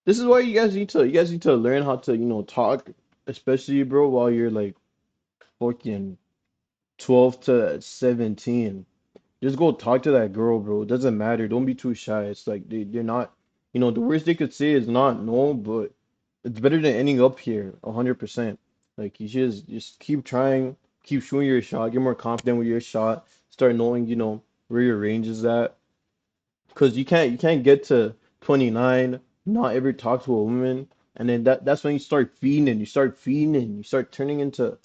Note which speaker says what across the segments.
Speaker 1: This is why you guys need to learn how to, talk, especially bro, while you're like fucking 12 to 17. Just go talk to that girl, bro. It doesn't matter. Don't be too shy. It's like they're not, the worst they could say is not no, but it's better than ending up here 100%. Like you should just keep trying, keep shooting your shot, get more confident with your shot, start knowing, where your range is at. Because you can't get to 29, not ever talk to a woman, and then that's when you start turning into.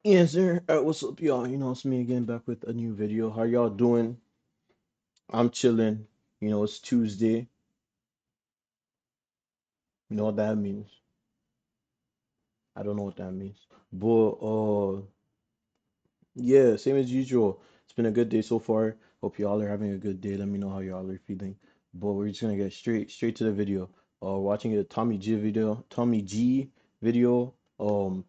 Speaker 1: Yes, sir. What's up, y'all? It's me again, back with a new video. How y'all doing? I'm chilling. It's Tuesday. You know what that means? I don't know what that means. But yeah, same as usual. It's been a good day so far. Hope y'all are having a good day. Let me know how y'all are feeling. But we're just gonna get straight to the video. Watching a Tommy G video. I'm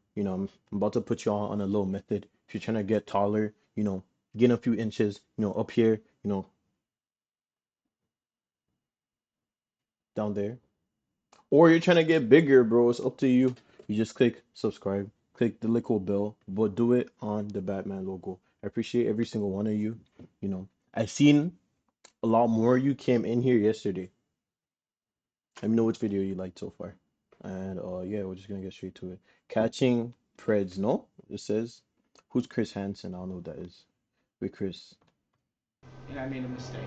Speaker 1: about to put y'all on a little method. If you're trying to get taller, gain a few inches, up here, down there. Or you're trying to get bigger, bro. It's up to you. You just click subscribe, click the little bell, but do it on the Batman logo. I appreciate every single one of you. I seen a lot more of you came in here yesterday. Let me know which video you liked so far. And yeah, we're just gonna get straight to it. Catching Preds, no? It says who's Chris Hansen? I don't know what that is. Wait, Chris.
Speaker 2: And I made a mistake.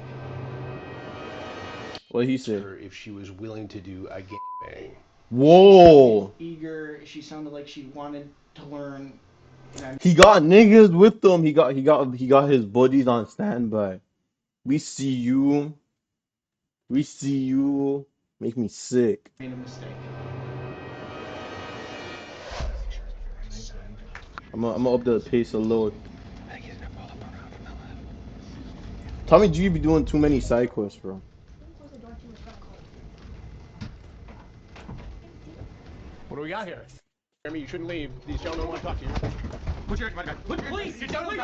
Speaker 1: What did he say?
Speaker 3: Her if she was willing to do a gangbang.
Speaker 1: Whoa!
Speaker 2: She sounded eager. She sounded like she wanted to learn.
Speaker 1: He got niggas with him. He got his buddies on standby. We see you. We see you. Make me sick.
Speaker 2: I made a mistake.
Speaker 1: I'm gonna up the pace a little. Tommy G be doing too many side quests, bro.
Speaker 3: What do we got here? Jeremy, you shouldn't leave. These gentlemen want to talk to you. Please, you don't leave.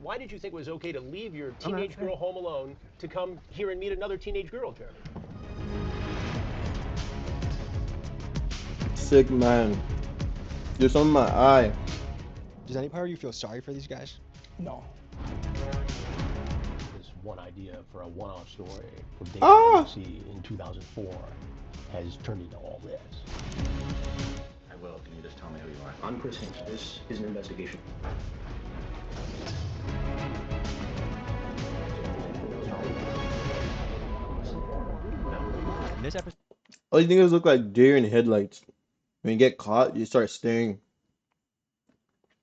Speaker 3: Why did you think it was okay to leave your teenage girl home alone to come here and meet another teenage girl, Jeremy?
Speaker 1: Sick man. There's something in my eye.
Speaker 4: Does any part of you feel sorry for these guys?
Speaker 2: No.
Speaker 3: This one idea for a one-off story for
Speaker 1: Ah!
Speaker 3: David in 2004 has turned into all this.
Speaker 5: I will. Can you just tell me who you are? I'm Chris Hanks. This is an investigation.
Speaker 4: In this episode,
Speaker 1: All you niggas look like deer in headlights. When you get caught, you start staring.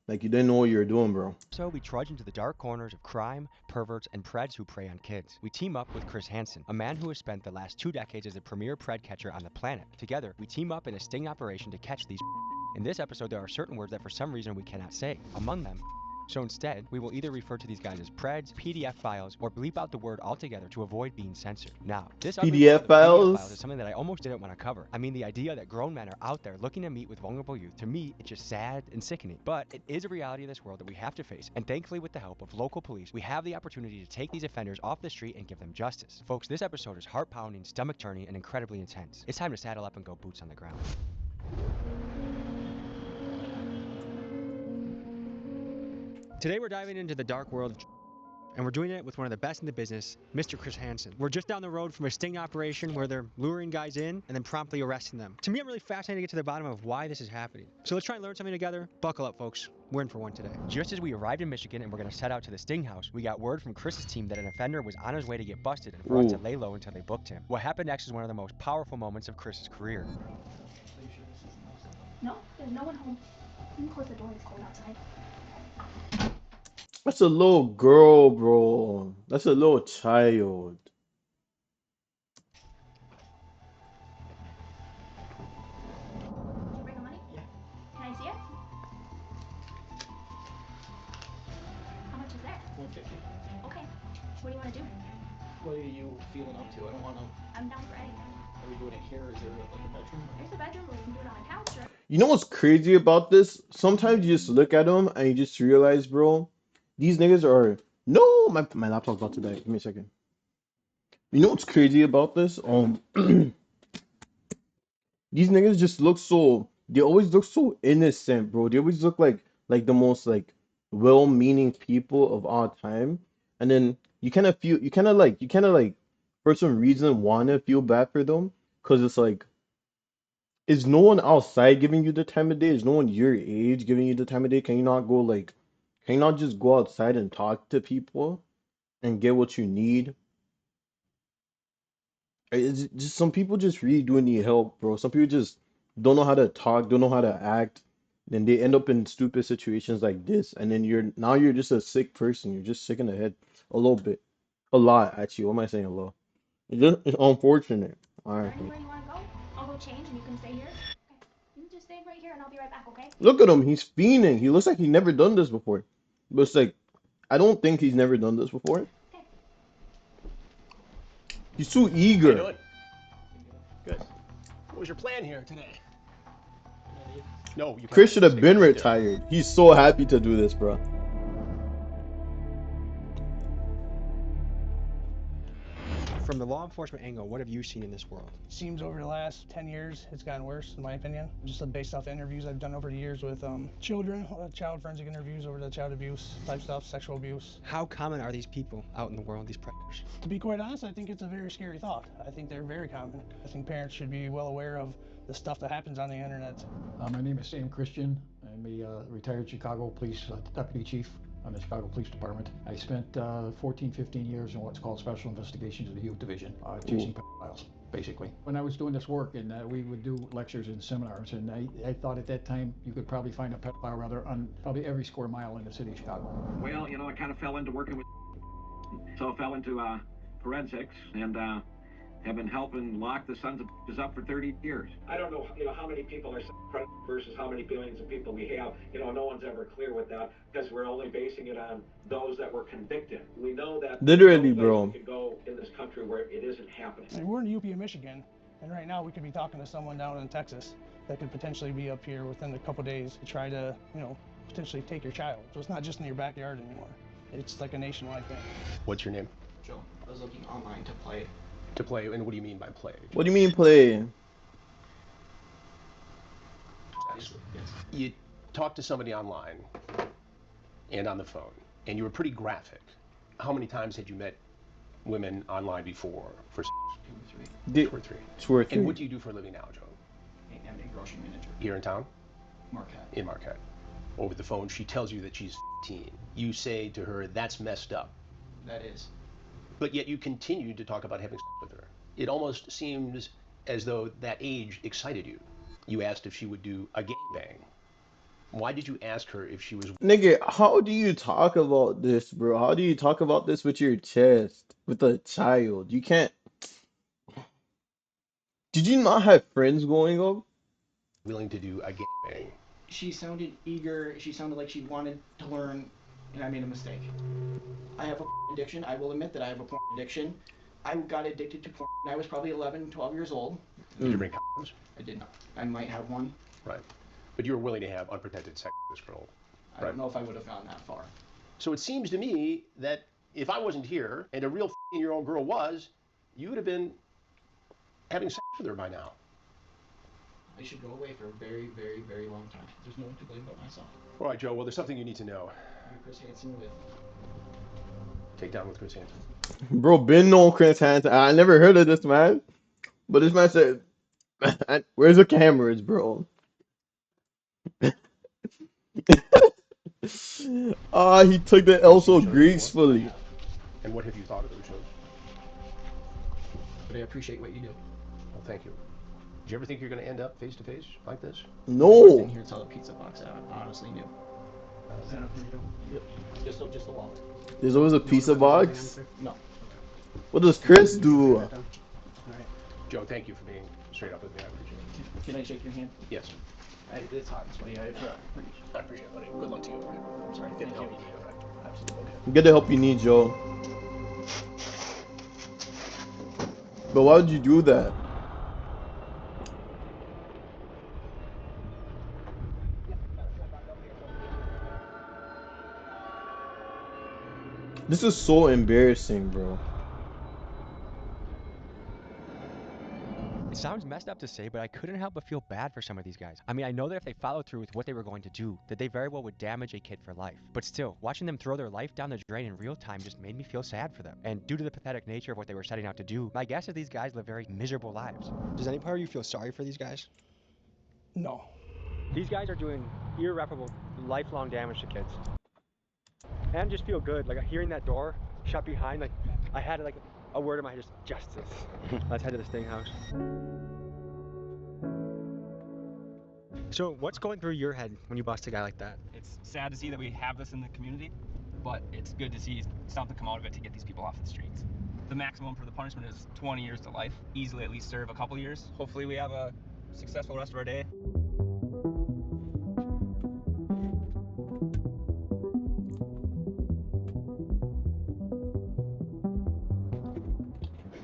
Speaker 1: Like you didn't know what you were doing, bro.
Speaker 4: so we trudge into the dark corners of crime, perverts, and preds who prey on kids. We team up with Chris Hansen, a man who has spent the last 2 decades as the premier pred catcher on the planet. Together, we team up in a sting operation to catch these. In this episode, there are certain words that for some reason we cannot say. Among them, so instead, we will either refer to these guys as preds, PDF files, or bleep out the word altogether to avoid being censored. Now, this ugly
Speaker 1: PDF
Speaker 4: world of PDF
Speaker 1: files?
Speaker 4: is something that I almost didn't want to cover. I mean, the idea that grown men are out there looking to meet with vulnerable youth, to me, it's just sad and sickening. But it is a reality of this world that we have to face, and thankfully with the help of local police, we have the opportunity to take these offenders off the street and give them justice. Folks, this episode is heart-pounding, stomach-turning, and incredibly intense. It's time to saddle up and go boots on the ground. Today we're diving into the dark world of and we're doing it with one of the best in the business, Mr. Chris Hansen. We're just down the road from a sting operation where they're luring guys in and then promptly arresting them. To me, I'm really fascinated to get to the bottom of why this is happening. So let's try and learn something together. Buckle up, folks. We're in for one today. Just as we arrived in Michigan and we're gonna set out to the sting house, we got word from Chris's team that an offender was on his way to get busted and for us to lay low until they booked him. What happened next is one of the most powerful moments of Chris's career.
Speaker 6: No, there's no one home. You can close the door, it's cold outside.
Speaker 1: That's a little girl, bro. That's a little child.
Speaker 6: Did you bring the money?
Speaker 2: Yeah.
Speaker 6: Can I see it? How much is there?
Speaker 2: 150.
Speaker 6: Okay. What do you want to do?
Speaker 2: What are you feeling up to? I don't want to.
Speaker 6: I'm down for anything.
Speaker 2: Are we doing it here? Is there like a bedroom?
Speaker 6: There's a bedroom, or we can do it on a couch, or...
Speaker 1: You know what's crazy about this? Sometimes you just look at them and you just realize, bro, these niggas are No, my laptop's about to die. Give me a second. You know what's crazy about this? These niggas just look so. They always look so innocent, bro. They always look like the most like well-meaning people of all time. And then you kind of like for some reason wanna feel bad for them, because it's like, is no one outside giving you the time of day? Is no one your age giving you the time of day? Can you not just go outside and talk to people and get what you need? It's just some people just really do need help, bro. Some people just don't know how to talk, don't know how to act, then they end up in stupid situations like this, and then you're just a sick person. You're just sick in the head a little bit, a lot actually. What am I saying? A lot. It's unfortunate. All
Speaker 6: Is
Speaker 1: right.
Speaker 6: there anywhere you want to go? I'll go change and you can stay here. Okay. You just stay right here and I'll be right back, okay?
Speaker 1: Look at him. He's fiending. He looks like he never done this before. But it's like, I don't think he's never done this before.
Speaker 6: Okay.
Speaker 1: He's too
Speaker 3: How you
Speaker 1: eager.
Speaker 3: doing? Good. What was your plan here today? No, you
Speaker 1: Chris
Speaker 3: cannot.
Speaker 1: should have
Speaker 3: Stay
Speaker 1: been
Speaker 3: right there.
Speaker 1: retired. He's so happy to do this, bro.
Speaker 4: From the law enforcement angle, what have you seen in this world?
Speaker 2: Seems over the last 10 years, it's gotten worse, in my opinion. Just based off the interviews I've done over the years with children, child forensic interviews over the child abuse type stuff, sexual abuse.
Speaker 4: How common are these people out in the world, these predators?
Speaker 2: To be quite honest, I think it's a very scary thought. I think they're very common. I think parents should be well aware of the stuff that happens on the internet.
Speaker 7: My name is Sam Christian. I'm a retired Chicago Police Deputy Chief on the Chicago Police Department. I spent 14, 15 years in what's called Special Investigations of the Youth Division, chasing pedophiles, basically. When I was doing this work, and we would do lectures and seminars, and I thought at that time you could probably find a pedophile rather on probably every square mile in the city of Chicago.
Speaker 5: Well, you know, I kind of fell into working with, so I fell into forensics, and have been helping lock the sons of bitches up for 30 years. I don't know, how many people are predators versus how many billions of people we have. No one's ever clear with that, because we're only basing it on those that were convicted. We know that
Speaker 1: Literally,
Speaker 5: no place
Speaker 1: bro.
Speaker 5: we could go in this country where it isn't happening.
Speaker 2: I mean, we're in UP of Michigan, and right now we could be talking to someone down in Texas that could potentially be up here within a couple days to try to, potentially take your child. So it's not just in your backyard anymore. It's like a nationwide thing.
Speaker 3: What's your name?
Speaker 2: Joe, I was looking online to play.
Speaker 3: To play, and what do you mean by play?
Speaker 1: What do you mean play?
Speaker 3: You talked to somebody online and on the phone, and you were pretty graphic. How many times had you met women online before for
Speaker 2: 2 or 3.
Speaker 1: Did,
Speaker 3: 2 or 3?
Speaker 1: 2 or 3.
Speaker 3: And what do you do for a living now, Joe?
Speaker 2: I'm a grocery manager.
Speaker 3: Here in town?
Speaker 2: Marquette.
Speaker 3: In Marquette. Over the phone, she tells you that she's 15. You say to her, that's messed up.
Speaker 2: That is.
Speaker 3: But yet you continue to talk about having sex with her. It almost seems as though that age excited you. You asked if she would do a gangbang. Why did you ask her if she was...
Speaker 1: Nigga, how do you talk about this, bro? How do you talk about this with your chest, with a child? You can't. Did you not have friends growing up?
Speaker 3: willing to do a gangbang?
Speaker 2: She sounded eager. She sounded like she wanted to learn, and I made a mistake. I have a addiction. I will admit that I have a porn addiction. I got addicted to porn when I was probably 11, 12 years old.
Speaker 3: Did you bring condoms?
Speaker 2: I did not. I might have one.
Speaker 3: Right. But you were willing to have unprotected sex with this girl.
Speaker 2: I don't know if I would have gone that far.
Speaker 3: So it seems to me that if I wasn't here and a real 15-year-old girl was, you would have been having sex with her by now.
Speaker 2: I should go away for a very, very, very long time. There's no one to blame but myself.
Speaker 3: All right, Joe. Well, there's something you need to know.
Speaker 2: I'm Chris Hansen with...
Speaker 3: Take down with Chris Hansen.
Speaker 1: Bro, been no Chris Hansen. I never heard of this man. But this man said, where's the cameras, bro? He took the L so gracefully.
Speaker 3: And what have you thought of those shows?
Speaker 2: But I appreciate what you do.
Speaker 3: Well, thank you. Did you ever think you're going to end up face to face like this?
Speaker 1: No.
Speaker 2: In here to sell a pizza box. I honestly knew. Yep. Just a wallet.
Speaker 1: There's always a pizza box.
Speaker 2: No.
Speaker 1: What does Chris do?
Speaker 2: All right.
Speaker 3: Joe, thank you for being straight up with me. I appreciate it.
Speaker 2: Can I shake your hand?
Speaker 3: Yes.
Speaker 2: It's hot and sweaty. I
Speaker 3: appreciate it, buddy. Good luck to you. All right?
Speaker 2: I'm sorry.
Speaker 3: Get
Speaker 2: Thank
Speaker 3: the help
Speaker 2: you.
Speaker 3: you need. All right?
Speaker 2: Absolutely.
Speaker 1: Get the help you need, Joe. But why would you do that? This is so embarrassing, bro.
Speaker 4: It sounds messed up to say, but I couldn't help but feel bad for some of these guys. I mean, I know that if they followed through with what they were going to do, that they very well would damage a kid for life. But still, watching them throw their life down the drain in real time just made me feel sad for them. And due to the pathetic nature of what they were setting out to do, my guess is these guys live very miserable lives. Does any part of you feel sorry for these guys?
Speaker 2: No.
Speaker 4: These guys are doing irreparable, lifelong damage to kids. And just feel good, like hearing that door shut behind, like I had like a word in my head, just justice. Let's head to the sting house. So what's going through your head when you bust a guy like that?
Speaker 8: It's sad to see that we have this in the community, but it's good to see something come out of it to get these people off the streets. The maximum for the punishment is 20 years to life. Easily at least serve a couple years. Hopefully we have a successful rest of our day.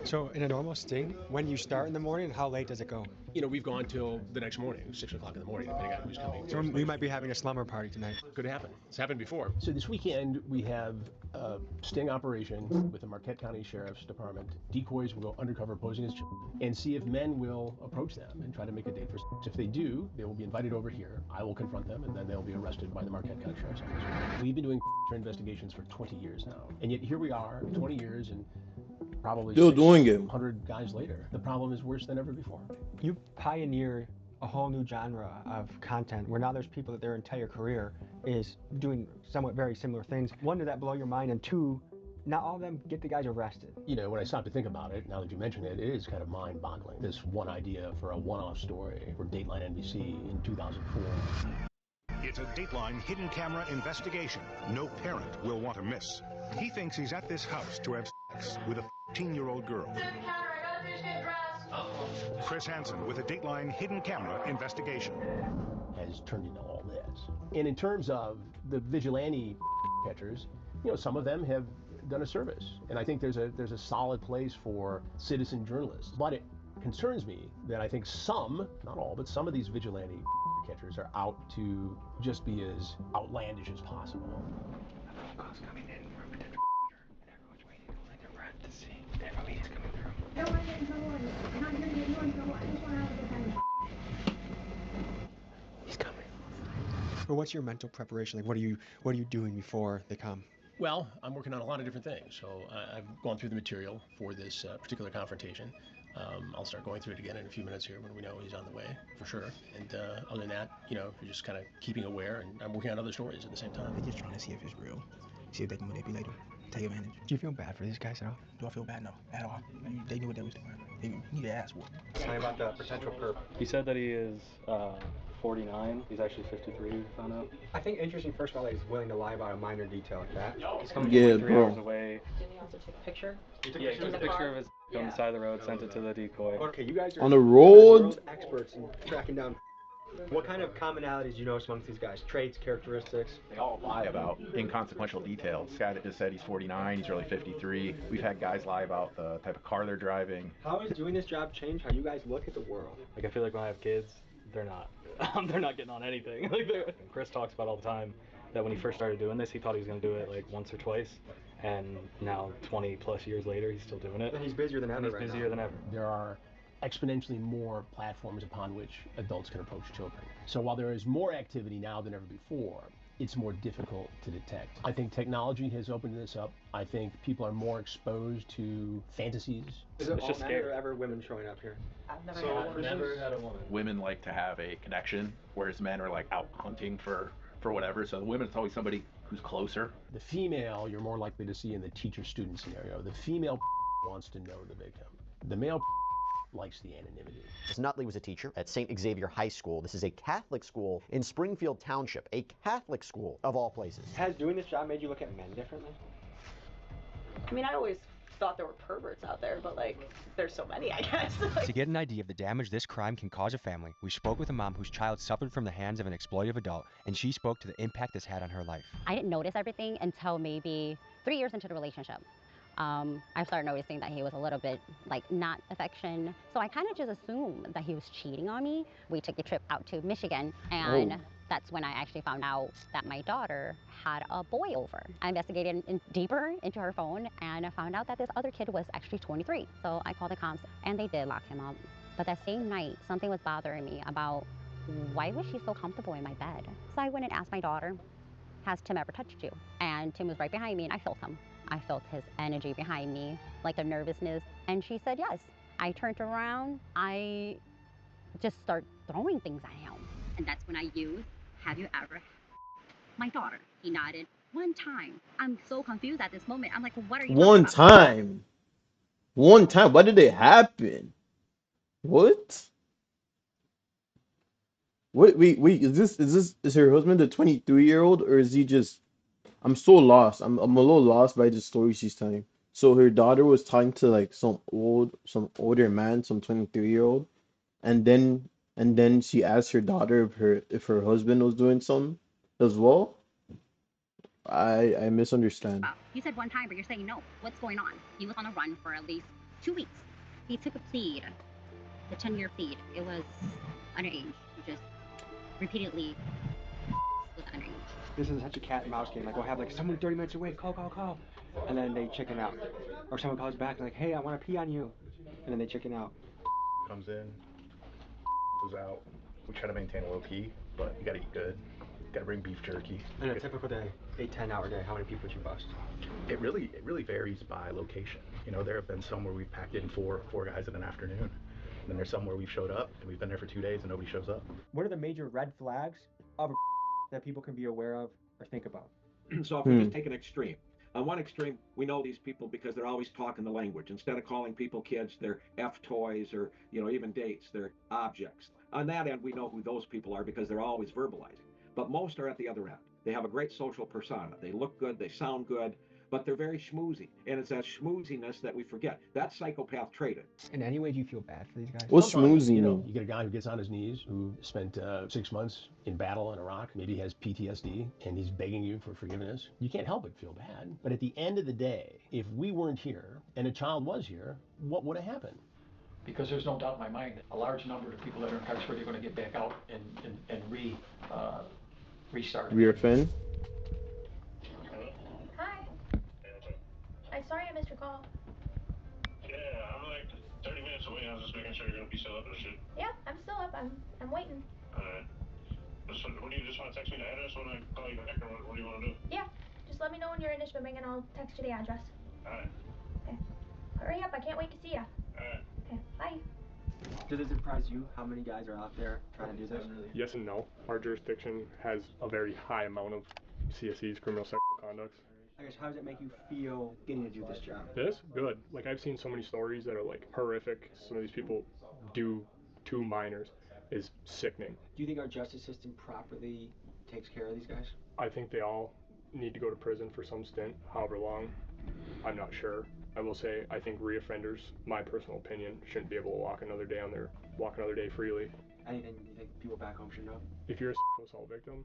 Speaker 4: So in a normal sting, when you start in the morning, how late does it go?
Speaker 3: You know, we've gone till the next morning, 6 o'clock in the morning, depending on who's coming.
Speaker 4: So we might be having a slumber party tonight.
Speaker 3: Could happen. It's happened before. So this weekend we have a sting operation with the Marquette County Sheriff's Department. Decoys will go undercover posing as children and see if men will approach them and try to make a date for sex. If they do, they will be invited over here. I will confront them, and then they'll be arrested by the Marquette County Sheriff's Office. We've been doing investigations for 20 years now, and yet here we are, 20 years, and probably
Speaker 1: Still doing it.
Speaker 3: 100 guys later. The problem is worse than ever before.
Speaker 4: You pioneer a whole new genre of content where now there's people that their entire career is doing somewhat very similar things. One, did that blow your mind? And two, not all of them get the guys arrested.
Speaker 3: You know, when I stop to think about it, now that you mention it, it is kind of mind-boggling. This one idea for a one-off story for Dateline NBC in 2004.
Speaker 9: It's a Dateline hidden camera investigation no parent will want to miss. He thinks he's at this house to have sex with a 15-year-old girl. Chris Hansen with a Dateline hidden camera investigation.
Speaker 3: Has turned into all this. And in terms of the vigilante catchers, you know, some of them have done a service. And I think there's a solid place for citizen journalists. But it concerns me that I think some, not all, but some of these vigilante catchers are out to just be as outlandish as possible.
Speaker 4: Calls coming in from a potential and everyone's waiting, holding their breath to see if Alina's coming through.
Speaker 6: I don't want to get in trouble. I'm not here to get you in trouble. I just want to have a good time.
Speaker 4: He's coming. But what's your mental preparation? Like, what are you doing before they come?
Speaker 3: Well, I'm working on a lot of different things. So I've gone through the material for this particular confrontation. I'll start going through it again in a few minutes here when we know he's on the way, for sure. And other than that, you know, you're just kind of keeping aware, and I'm working on other stories at the same time.
Speaker 10: They're just trying to see if it's real, see if they can manipulate them, take advantage.
Speaker 4: Do you feel bad for these guys at all?
Speaker 10: Do I feel bad? No, at all. I mean, they knew what they was doing. They need to ask what.
Speaker 4: Tell me about the potential perp.
Speaker 11: He said that he is 49. He's actually 53, we found out.
Speaker 4: I think interesting, first of all, that he's willing to lie about a minor detail like that.
Speaker 11: He's coming
Speaker 1: Yeah,
Speaker 11: from 3
Speaker 1: bro.
Speaker 11: hours away.
Speaker 12: Didn't he also take a picture?
Speaker 11: Yeah, he took a picture of his on the side of the road, sent it to the decoy.
Speaker 4: Okay, you guys are
Speaker 1: On the road?
Speaker 4: world experts in tracking down. What kind of commonalities do you notice amongst these guys? Traits, characteristics?
Speaker 13: They all lie about inconsequential details. This guy that just said he's 49, he's really 53. We've had guys lie about the type of car they're driving.
Speaker 4: How has doing this job changed how you guys look at the world?
Speaker 11: Like, I feel like when I have kids, they're not. They're not getting on anything. Like, Chris talks about all the time that when he first started doing this, he thought he was going to do it like once or twice. And now, 20 plus years later, he's still doing it.
Speaker 4: And he's busier than ever.
Speaker 11: He's busier than ever.
Speaker 3: There are exponentially more platforms upon which adults can approach children. So while there is more activity now than ever before, it's more difficult to detect. I think technology has opened this up. I think people are more exposed to fantasies.
Speaker 4: Is it all men or ever women showing up here?
Speaker 12: I've never
Speaker 11: had a woman.
Speaker 13: Women like to have a connection, whereas men are like out hunting for whatever. So the women, it's always somebody who's closer.
Speaker 3: The female, you're more likely to see in the teacher-student scenario. The female wants to know the victim. The male likes the anonymity.
Speaker 14: Nutley was a teacher at St. Xavier High School. This is a Catholic school in Springfield Township, a Catholic school of all places.
Speaker 4: Has doing this job made you look at men differently?
Speaker 12: I mean, I always thought there were perverts out there, but like, there's so many, I guess.
Speaker 4: To get an idea of the damage this crime can cause a family, we spoke with a mom whose child suffered from the hands of an exploitive adult, and she spoke to the impact this had on her life.
Speaker 15: I didn't notice everything until maybe 3 years into the relationship. I started noticing that he was a little bit like not affection. So I kind of just assumed that he was cheating on me. We took a trip out to Michigan and That's when I actually found out that my daughter had a boy over. I investigated deeper into her phone and I found out that this other kid was actually 23. So I called the cops and they did lock him up. But that same night, something was bothering me about why was she so comfortable in my bed? So I went and asked my daughter, has Tim ever touched you? And Tim was right behind me and I felt him. I felt his energy behind me, like the nervousness. And she said yes. I turned around, I just start throwing things at him. And that's when I used, have you ever, my daughter. He nodded one time. I'm so confused at this moment. I'm like, well, what are you talking
Speaker 1: One
Speaker 15: about?
Speaker 1: time. One time. Why did it happen? What? Wait, is her husband a 23-year-old or is he just I'm so lost. I'm a little lost by the story she's telling. So her daughter was talking to like some older man, some 23-year-old, and then she asked her daughter if her husband was doing something as well. I misunderstand.
Speaker 15: You said one time, but you're saying no. What's going on? He was on a run for at least 2 weeks. He took a plea, the 10-year plea. It was underage. He just repeatedly was underage.
Speaker 4: This is such a cat and mouse game. Like, we'll have like someone 30 minutes away, call. And then they chicken out. Or someone calls back like, hey, I want to pee on you. And then they chicken out.
Speaker 13: Comes in, goes out. We try to maintain a low key, but you gotta eat good. Gotta bring beef jerky.
Speaker 4: In a typical day, 8-10 hour day, how many people would you bust?
Speaker 13: It really varies by location. You know, there have been some where we've packed in four guys in an afternoon. And then there's some where we've showed up and we've been there for 2 days and nobody shows up.
Speaker 4: What are the major red flags of a that people can be aware of or think about?
Speaker 5: So if we just take an extreme. On one extreme, we know these people because they're always talking the language. Instead of calling people kids, they're F toys or, even dates, they're objects. On that end, we know who those people are because they're always verbalizing. But most are at the other end. They have a great social persona. They look good, they sound good, but they're very schmoozy. And it's that schmooziness that we forget. That's psychopath traded.
Speaker 4: In any way, do you feel bad for these guys?
Speaker 1: What's
Speaker 3: Sometimes,
Speaker 1: schmoozy
Speaker 3: you
Speaker 1: mean?
Speaker 3: get a guy who gets on his knees who spent 6 months in battle in Iraq, maybe has PTSD, and he's begging you for forgiveness. You can't help but feel bad. But at the end of the day, if we weren't here and a child was here, what would have happened?
Speaker 7: Because there's no doubt in my mind, a large number of people that are incarcerated are going to get back out and restart.
Speaker 1: Reoffend?
Speaker 6: Hi. I'm sorry I missed your call.
Speaker 16: Yeah, I'm like 30 minutes away. I was just making sure you're gonna be still up and shit.
Speaker 6: Yeah, I'm still up. I'm waiting.
Speaker 16: Alright. So, what do you just want to text me the address when I call you back, or what do you want to do?
Speaker 6: Yeah, just let me know when you're in Ishpeming and I'll text you the address.
Speaker 16: Alright.
Speaker 6: Okay. Hurry up, I can't wait to see ya.
Speaker 16: Alright.
Speaker 6: Okay, bye.
Speaker 4: Does it surprise you how many guys are out there trying to do this?
Speaker 17: Yes and no. Our jurisdiction has a very high amount of CSEs, criminal sexual conducts.
Speaker 4: I guess, how does it make you feel getting to do this job?
Speaker 17: This? Good. Like, I've seen so many stories that are, like, horrific. Some of these people do to minors is sickening.
Speaker 4: Do you think our justice system properly takes care of these guys?
Speaker 17: I think they all need to go to prison for some stint, however long. I'm not sure. I will say, I think reoffenders, my personal opinion, shouldn't be able to walk another day freely.
Speaker 4: Anything you think people back home should know?
Speaker 17: If you're a sexual assault victim,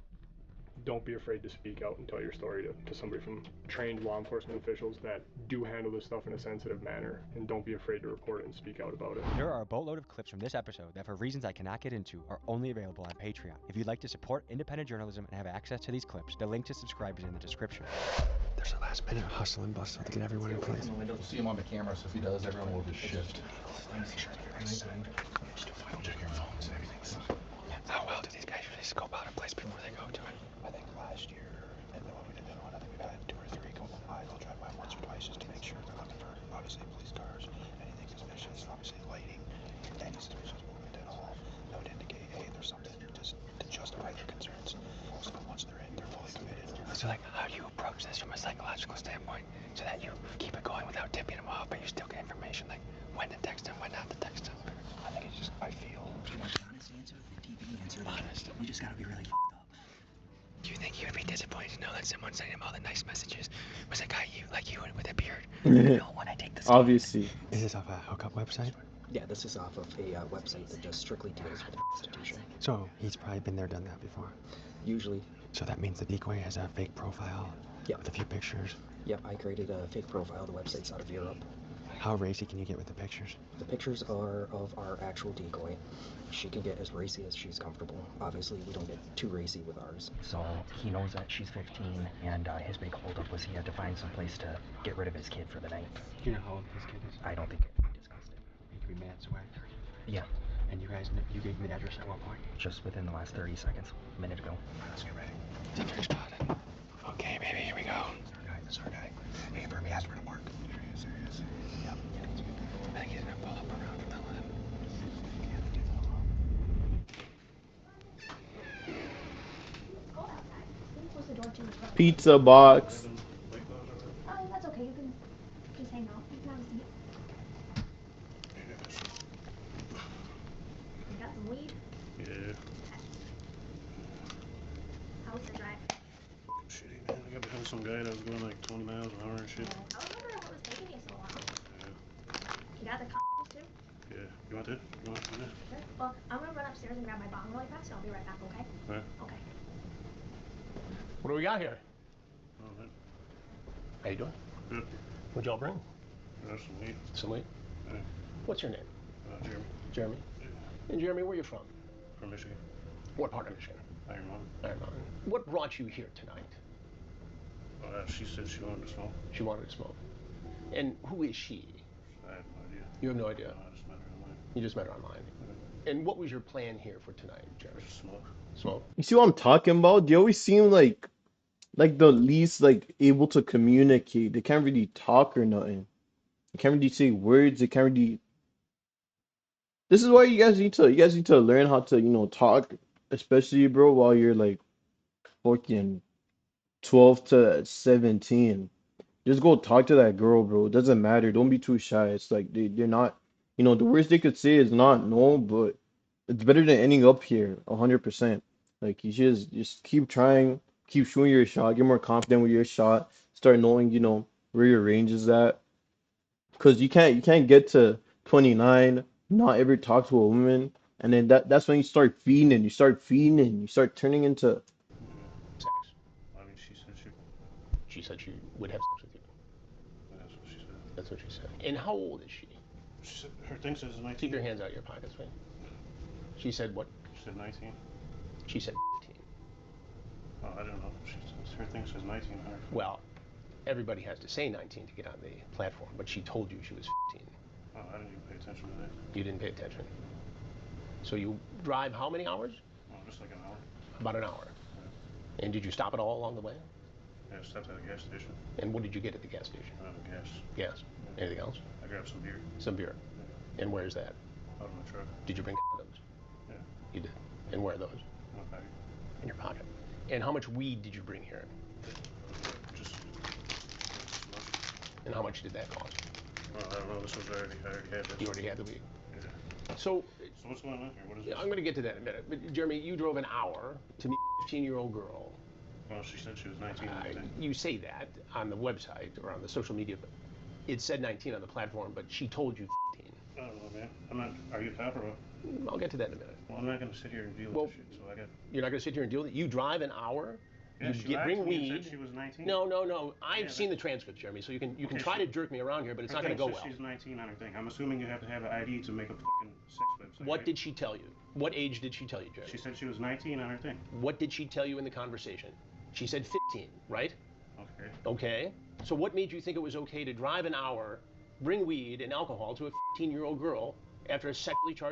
Speaker 17: don't be afraid to speak out and tell your story to somebody from trained law enforcement officials that do handle this stuff in a sensitive manner, and don't be afraid to report it and speak out about it.
Speaker 4: There are a boatload of clips from this episode that, for reasons I cannot get into, are only available on Patreon. If you'd like to support independent journalism and have access to these clips, the link to subscribe is in the description. There's a last minute hustle and bustle to get everyone in place.
Speaker 18: We'll see him on the camera, so if he does, everyone will just shift.
Speaker 4: Check your phones and everything. How well do these guys usually scope out a place before they go to it?
Speaker 18: I think last year, and then when we did this one, I think we've had 2 or 3 go by. They'll drive by once or twice just to make sure they're looking for, obviously, police cars, anything suspicious, obviously lighting, any suspicious movement at all. That would indicate, hey, there's something just to justify their concerns. Most of them, once they're in, they're fully committed.
Speaker 4: So, like, how do you approach this from a psychological standpoint so that you keep it going without tipping them off, but you still get information, like when to text them, when not to text them?
Speaker 18: I think it's just, I feel.
Speaker 19: Honest answer, the TV answer. Honest. You just gotta be really fucked up.
Speaker 4: Do you think you would be disappointed to know that someone sending him all the nice messages was a guy like you with a beard?
Speaker 19: When I take this.
Speaker 1: Obviously.
Speaker 4: Is this off a hookup website?
Speaker 19: Yeah, this is off of a website that just strictly deals with prostitution.
Speaker 4: So he's probably been there, done that before.
Speaker 19: Usually.
Speaker 4: So that means the decoy has a fake profile.
Speaker 19: Yep.
Speaker 4: With a few pictures.
Speaker 19: Yep, I created a fake profile. The website's out of Europe.
Speaker 4: How racy can you get with the pictures?
Speaker 19: The pictures are of our actual decoy. She can get as racy as she's comfortable. Obviously, we don't get too racy with ours. So he knows that she's 15, and his big holdup was he had to find some place to get rid of his kid for the night.
Speaker 20: You know how old his kid is?
Speaker 19: I don't think it can be discussed.
Speaker 20: He could be minutes away.
Speaker 19: Yeah.
Speaker 20: And you gave me the address at what point?
Speaker 19: Just within the last 30 seconds, a minute ago.
Speaker 20: Let's get ready. Take your spot. Okay, baby, here we go. That's our guy. Hey, Burmy, ask for the mark. There he is. Yep. I think he's gonna pull up around and tell him.
Speaker 1: Pizza box.
Speaker 6: Oh, that's okay. You can just hang out. You can have a seat. You got some weed?
Speaker 17: Yeah.
Speaker 6: How was the drive?
Speaker 17: Shitty, man. I got behind some guy that was going like 20 miles an hour and shit.
Speaker 6: I remember what was taking you so long.
Speaker 17: Yeah.
Speaker 6: You got the condoms too?
Speaker 17: Yeah. You want that? You want that?
Speaker 6: Sure. Well, I'm gonna run upstairs and grab my bong really fast, and I'll be right back, okay?
Speaker 17: Right.
Speaker 6: Okay.
Speaker 3: What do we got here?
Speaker 17: Oh, man.
Speaker 3: How you doing?
Speaker 17: Good.
Speaker 3: What'd y'all bring?
Speaker 17: That's some weed.
Speaker 3: Some weed?
Speaker 17: Yeah.
Speaker 3: What's your name?
Speaker 17: Jeremy.
Speaker 3: Jeremy?
Speaker 17: Yeah.
Speaker 3: And Jeremy, where are you from?
Speaker 17: From Michigan.
Speaker 3: What part of Michigan?
Speaker 17: Iron Mountain.
Speaker 3: Iron Mountain. What brought you here tonight?
Speaker 17: She said she wanted to smoke.
Speaker 3: She wanted to smoke. And who is she?
Speaker 17: I have no idea.
Speaker 3: You have no idea?
Speaker 17: No, I just met her online.
Speaker 3: You just met her online. And what was your plan here for tonight, Jeremy?
Speaker 17: Just smoke.
Speaker 3: Smoke?
Speaker 1: You see what I'm talking about? They always seem like the least like able to communicate. They can't really talk or nothing. They can't really say words. They can't really. This is why you guys need to learn how to talk, especially bro, while you're like fucking 12 to 17. Just go talk to that girl, bro. It doesn't matter. Don't be too shy. It's like they're not, the worst they could say is not no, but it's better than ending up here 100%. Like you should just keep trying, keep shooting your shot, get more confident with your shot, start knowing, where your range is at. Cause you can't get to 29, not ever talk to a woman, and then that's when you start feeding, you start turning into.
Speaker 3: Sex.
Speaker 17: I mean,
Speaker 3: She said she would have sex with you.
Speaker 17: That's what she said.
Speaker 3: That's what she said. And how old is she?
Speaker 17: She said her thing says 19.
Speaker 3: Keep your hands out of your pockets, right? She said what?
Speaker 17: She said 19.
Speaker 3: She said 15.
Speaker 17: Oh, I don't know. Her thing says 19 on her phone.
Speaker 3: Well, everybody has to say 19 to get on the platform, but she told you she was 15.
Speaker 17: Oh, I didn't even pay attention to that.
Speaker 3: You didn't pay attention. So you drive how many hours?
Speaker 17: Oh, just like an hour.
Speaker 3: About an hour.
Speaker 17: Yeah.
Speaker 3: And did you stop at all along the way?
Speaker 17: Yeah, I stopped at a gas station.
Speaker 3: And what did you get at the gas station?
Speaker 17: Gas.
Speaker 3: Gas.
Speaker 17: Yeah.
Speaker 3: Anything else?
Speaker 17: I grabbed some beer.
Speaker 3: Some beer.
Speaker 17: Yeah.
Speaker 3: And where's that?
Speaker 17: Out of my truck.
Speaker 3: Did you bring condoms?
Speaker 17: Yeah.
Speaker 3: You did. And where are those?
Speaker 17: In my pocket.
Speaker 3: In your pocket. And how much weed did you bring here?
Speaker 17: Just
Speaker 3: And how much did that cost?
Speaker 17: Well, I don't know. I already had this.
Speaker 3: You already had the weed.
Speaker 17: Yeah.
Speaker 3: So
Speaker 17: what's going on here? What is this?
Speaker 3: I'm going to get to that in a minute. But Jeremy, you drove an hour to meet a 15-year-old girl.
Speaker 17: Well, she said she was 19.
Speaker 3: You say that on the website or on the social media. It said 19 on the platform, but she told you 15.
Speaker 17: I don't know, man. I'm not. Are you a cop or what?
Speaker 3: I'll get to that in a minute.
Speaker 17: Well, I'm not going to sit here and deal with this shit. So I got.
Speaker 3: You're not going to sit here and deal with it. You drive an hour.
Speaker 17: Yeah, she lied to me and said she was 19.
Speaker 3: No. I've seen the transcript, Jeremy. So you can try to jerk me around here, but it's not going to go well.
Speaker 17: She's 19 on her thing. I'm assuming you have to have an ID to make a fucking sex website.
Speaker 3: What did she tell you? What age did she tell you, Jeremy?
Speaker 17: She said she was 19 on her thing.
Speaker 3: What did she tell you in the conversation? She said 15, right?
Speaker 17: Okay.
Speaker 3: Okay. So what made you think it was okay to drive an hour, bring weed and alcohol to a 15-year-old girl after a sexually charged